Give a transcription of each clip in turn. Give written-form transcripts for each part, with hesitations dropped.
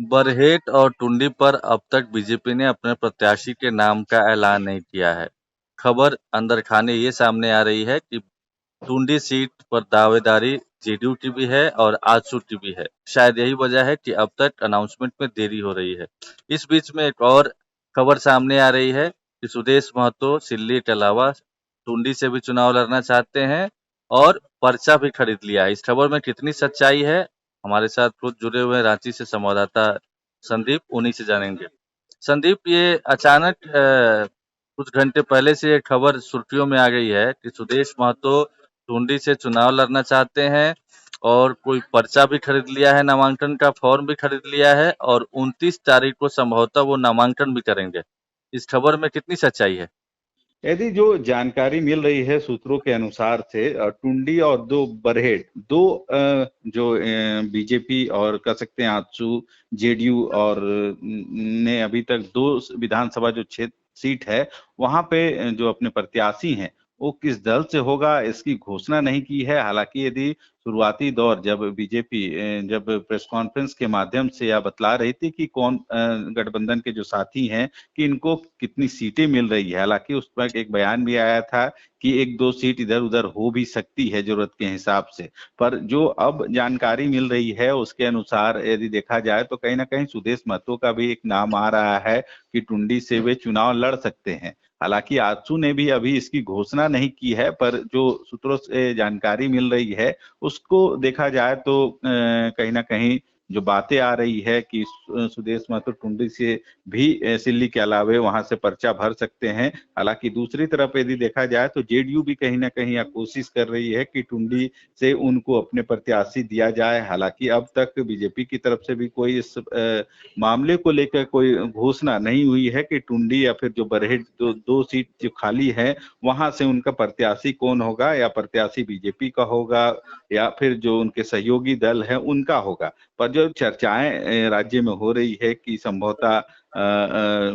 बरहेट और टुंडी पर अब तक बीजेपी ने अपने प्रत्याशी के नाम का ऐलान नहीं किया है। खबर अंदर खाने ये सामने आ रही है कि टुंडी सीट पर दावेदारी जेडीयू की भी है और आजसू की भी है। शायद यही वजह है कि अब तक अनाउंसमेंट में देरी हो रही है। इस बीच में एक और खबर सामने आ रही है कि सुदेश महतो सिल्ली के अलावा टुंडी से भी चुनाव लड़ना चाहते हैं और पर्चा भी खरीद लिया है। इस खबर में कितनी सच्चाई है, हमारे साथ खुद जुड़े हुए हैं रांची से संवाददाता संदीप, उन्हीं से जानेंगे। संदीप, ये अचानक कुछ घंटे पहले से ये खबर सुर्खियों में आ गई है कि सुदेश महतो टुंडी से चुनाव लड़ना चाहते हैं और कोई पर्चा भी खरीद लिया है, नामांकन का फॉर्म भी खरीद लिया है और 29 तारीख को संभवतः वो नामांकन भी करेंगे। इस खबर में कितनी सच्चाई है? यदि जो जानकारी मिल रही है सूत्रों के अनुसार से टुंडी और दो बरहेट दो जो बीजेपी और कह सकते हैं आजसू जेडीयू और ने अभी तक दो विधानसभा जो क्षेत्र सीट है वहां पे जो अपने प्रत्याशी हैं वो किस दल से होगा इसकी घोषणा नहीं की है। हालांकि यदि शुरुआती दौर जब बीजेपी जब प्रेस कॉन्फ्रेंस के माध्यम से यह बतला रही थी कि कौन गठबंधन के जो साथी हैं कि इनको कितनी सीटें मिल रही है, हालांकि उस पर एक बयान भी आया था कि एक दो सीट इधर उधर हो भी सकती है जरूरत के हिसाब से। पर जो अब जानकारी मिल रही है उसके अनुसार यदि देखा जाए तो कहीं ना कहीं सुदेश महतो का भी एक नाम आ रहा है कि टुंडी से वे चुनाव लड़ सकते हैं। हालांकि आजसू ने भी अभी इसकी घोषणा नहीं की है, पर जो सूत्रों से जानकारी मिल रही है उसको देखा जाए तो कहीं ना कहीं जो बातें आ रही है कि सुदेश महतो टुंडी से भी सिल्ली के अलावे वहां से पर्चा भर सकते हैं। हालांकि दूसरी तरफ यदि देखा जाए तो जेडीयू भी कहीं ना कहीं यह कोशिश कर रही है कि टुंडी से उनको अपने प्रत्याशी दिया जाए। हालांकि अब तक बीजेपी की तरफ से भी कोई इस मामले को लेकर कोई घोषणा नहीं हुई है कि टुंडी या फिर जो बरहेट दो सीट जो खाली है वहां से उनका प्रत्याशी कौन होगा, या प्रत्याशी बीजेपी का होगा या फिर जो उनके सहयोगी दल है उनका होगा। पर जो चर्चाएं राज्य में हो रही है कि संभवतः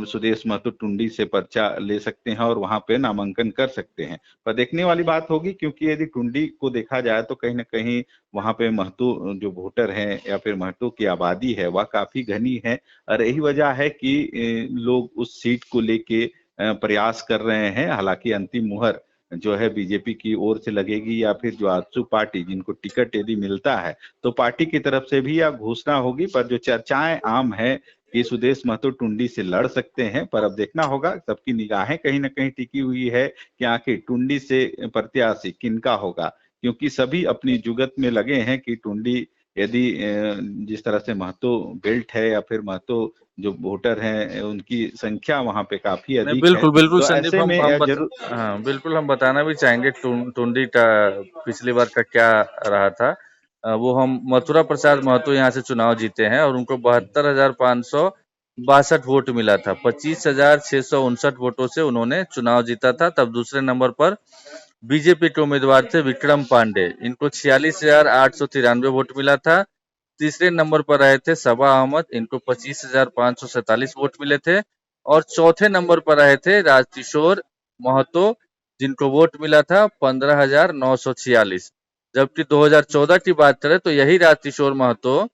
सुदेश महतो टुंडी से पर्चा ले सकते हैं और वहां पे नामांकन कर सकते हैं। पर देखने वाली बात होगी, क्योंकि यदि टुंडी को देखा जाए तो कहीं ना कहीं वहां पे महतो जो वोटर हैं या फिर महतो की आबादी है वह काफी घनी है और यही वजह है कि लोग उस सीट को लेके प्रयास कर रहे हैं। हालांकि अंतिम मुहर जो है बीजेपी की ओर से लगेगी या फिर जो आजसू पार्टी जिनको टिकट यदि मिलता है तो पार्टी की तरफ से भी यह घोषणा होगी। पर जो चर्चाएं आम है कि सुदेश महतो टुंडी से लड़ सकते हैं, पर अब देखना होगा। सबकी निगाहें कहीं ना कहीं टिकी हुई है कि आखिर टुंडी से प्रत्याशी किनका होगा, क्योंकि सभी अपनी जुगत में लगे हैं कि टुंडी यदि जिस तरह से महतो बेल्ट है या फिर महतो जो वोटर हैं उनकी संख्या वहां पे काफी नहीं, अधिक है, बिल्कुल, बिल्कुल तो संदीप, ऐसे हम में हम बता जरूर। हाँ, बिल्कुल हम बताना भी चाहेंगे टुंडी का पिछली बार का क्या रहा था। वो हम मथुरा प्रसाद महतो यहाँ से चुनाव जीते हैं और उनको 72,562 वोट मिला था। 25,659 वोटों से उन्होंने चुनाव जीता था। तब दूसरे नंबर पर बीजेपी के उम्मीदवार थे विक्रम पांडे, इनको 46,893 वोट मिला था। तीसरे नंबर पर रहे थे सबा अहमद, इनको 25,547 वोट मिले थे और चौथे नंबर पर रहे थे राजकिशोर महतो, जिनको वोट मिला था 15,946। जबकि 2014 की बात करें तो यही राजकिशोर महतो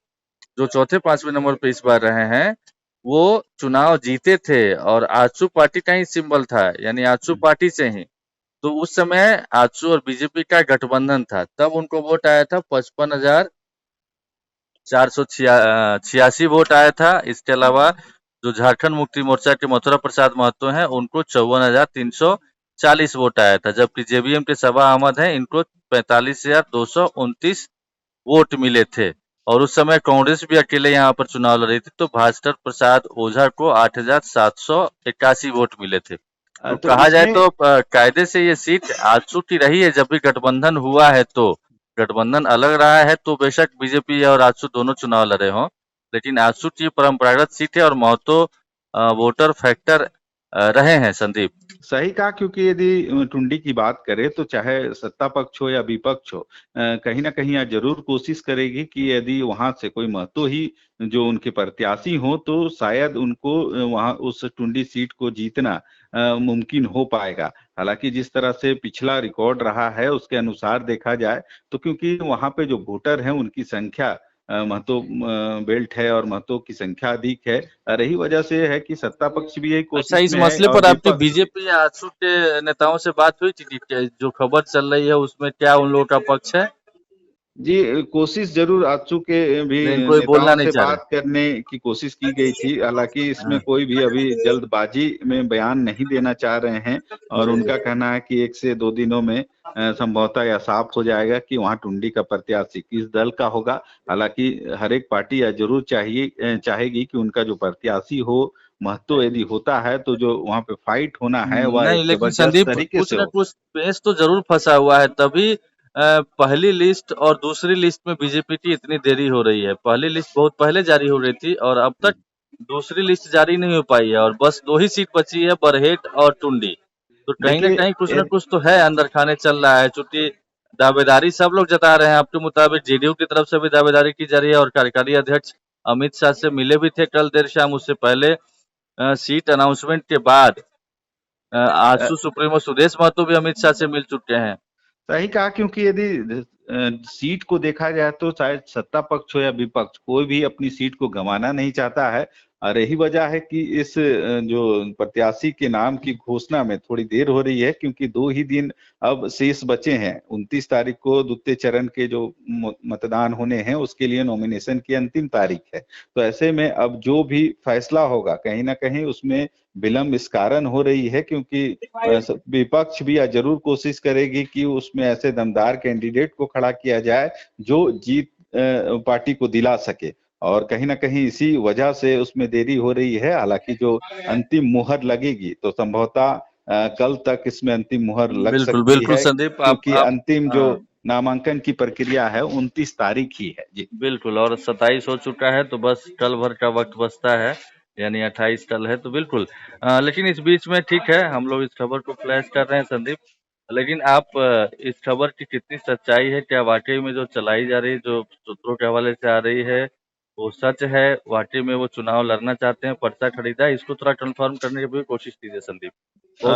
जो चौथे पांचवें नंबर पे इस बार रहे हैं, वो चुनाव जीते थे और आजसू पार्टी का ही सिंबल था, यानी आजसू पार्टी से ही। तो उस समय आजसू और बीजेपी का गठबंधन था, तब उनको वोट आया था 55,486 वोट आया था। इसके अलावा जो झारखंड मुक्ति मोर्चा के मथुरा प्रसाद महतो हैं उनको 54,340 वोट आया था, जबकि जेवीएम के सबा अहमद हैं, इनको 45,229 वोट मिले थे। और उस समय कांग्रेस भी अकेले यहाँ पर चुनाव लड़ रही थी, तो भास्कर प्रसाद ओझा को 8,781 वोट मिले थे। तो तो कहा जाए इसमें तो कायदे से ये सीट आजसू की रही है। जब भी गठबंधन हुआ है तो गठबंधन अलग रहा है तो बेशक बीजेपी और आजसू दोनों चुनाव लड़े हों, लेकिन आजसू की परंपरागत सीट है और महतो वोटर फैक्टर रहे हैं संदीप। सही कहा, क्योंकि यदि टुंडी की बात करें तो चाहे सत्ता पक्ष हो या विपक्ष हो, कहीं ना कहीं यह जरूर कोशिश करेगी कि यदि वहां से कोई महतो ही जो उनके प्रत्याशी हो तो शायद उनको वहां उस टुंडी सीट को जीतना मुमकिन हो पाएगा। हालांकि जिस तरह से पिछला रिकॉर्ड रहा है उसके अनुसार देखा जाए तो क्योंकि वहां पे जो वोटर हैं उनकी संख्या महतो बेल्ट है और महतो की संख्या अधिक है। रही वजह से है कि सत्ता पक्ष भी यही अच्छा, कोशिश इस में है मसले और पर आपकी विपक्ष। बीजेपी या आजसू के नेताओं से बात हुई थी कि जो खबर चल रही है उसमें क्या उन लोगों का पक्ष है? जी, कोशिश ज़रूर आजसू के भी लेकिन कोई बोलना नेताओं नहीं से चाह रहे। बात करने की कोशिश की गई थी। हालाँकि इसमें हाँ, कोई भी अभी जल्दबाजी में बयान नहीं देना चाह रहे हैं और जी, उनका कहना है कि 1 से 2 दिनों में संभवतः यह साफ हो जाएगा कि वहाँ टुंडी का प्रत्याशी किस दल का होगा। हालाँकि हर एक पार्टी यह ज़रूर चाहेगी कि उनका जो प्रत्याशी हो, महत्व यदि होता है तो जो वहाँ पे फाइट होना है वह नहीं, एक लेकिन ज़बरदस्त संदीप तरीके कुछ से ना हो। कुछ पेच तो ज़रूर फँसा हुआ है, तभी पहली लिस्ट और दूसरी लिस्ट में बीजेपी की इतनी देरी हो रही है। पहली लिस्ट बहुत पहले जारी हो रही थी और अब तक दूसरी लिस्ट जारी नहीं हो पाई है और बस 2 ही सीट बची है, बरहेट और टुंडी। तो कहीं न देखिए कहीं कुछ ना कुछ तो है, अंदर खाने चल रहा है, चूँकि दावेदारी सब लोग जता रहे हैं। आपके मुताबिक जेडीयू की तरफ से भी दावेदारी की जा रही है और कार्यकारी अध्यक्ष अमित शाह से मिले भी थे कल देर शाम। उससे पहले सीट अनाउंसमेंट के बाद आजसू सुप्रीमो सुदेश महतो भी अमित शाह से मिल चुके हैं। सही कहा, क्योंकि यदि सीट को देखा जाए तो चाहे सत्ता पक्ष हो या विपक्ष, कोई भी अपनी सीट को गंवाना नहीं चाहता है और यही वजह है कि इस जो प्रत्याशी के नाम की घोषणा में थोड़ी देर हो रही है, क्योंकि 2 ही दिन अब शेष बचे हैं। 29 तारीख को द्वितीय चरण के जो मतदान होने हैं उसके लिए नॉमिनेशन की अंतिम तारीख है। तो ऐसे में अब जो भी फैसला होगा कहीं न कहीं उसमें विलंब इस कारण हो रही है, क्योंकि विपक्ष भी जरूर कोशिश करेगी कि उसमें ऐसे दमदार कैंडिडेट को खड़ा किया जाए जो जीत पार्टी को दिला सके और कहीं ना कहीं इसी वजह से उसमें देरी हो रही है। हालांकि जो अंतिम मुहर लगेगी तो संभवतः कल तक इसमें अंतिम मुहर लग बिल्कुल, सकती बिल्कुल है, संदीप क्योंकि आप अंतिम जो हाँ, नामांकन की प्रक्रिया है 29 तारीख ही है। जी। बिल्कुल और 27 हो चुका है तो बस कल भर का वक़्त बचता है, यानी 28 कल है तो बिल्कुल। लेकिन इस बीच में ठीक है, हम लोग इस खबर को फ्लैश कर रहे हैं संदीप। लेकिन आप इस खबर की कितनी सच्चाई है? क्या वाक़ई में जो चलाई जा रही है, जो सूत्रों के हवाले से आ रही है, वो सच है? वाक़ई में वो चुनाव लड़ना चाहते हैं, पर्चा खरीदा है? इसको थोड़ा कन्फर्म करने की भी कोशिश कीजिए संदीप। बहुत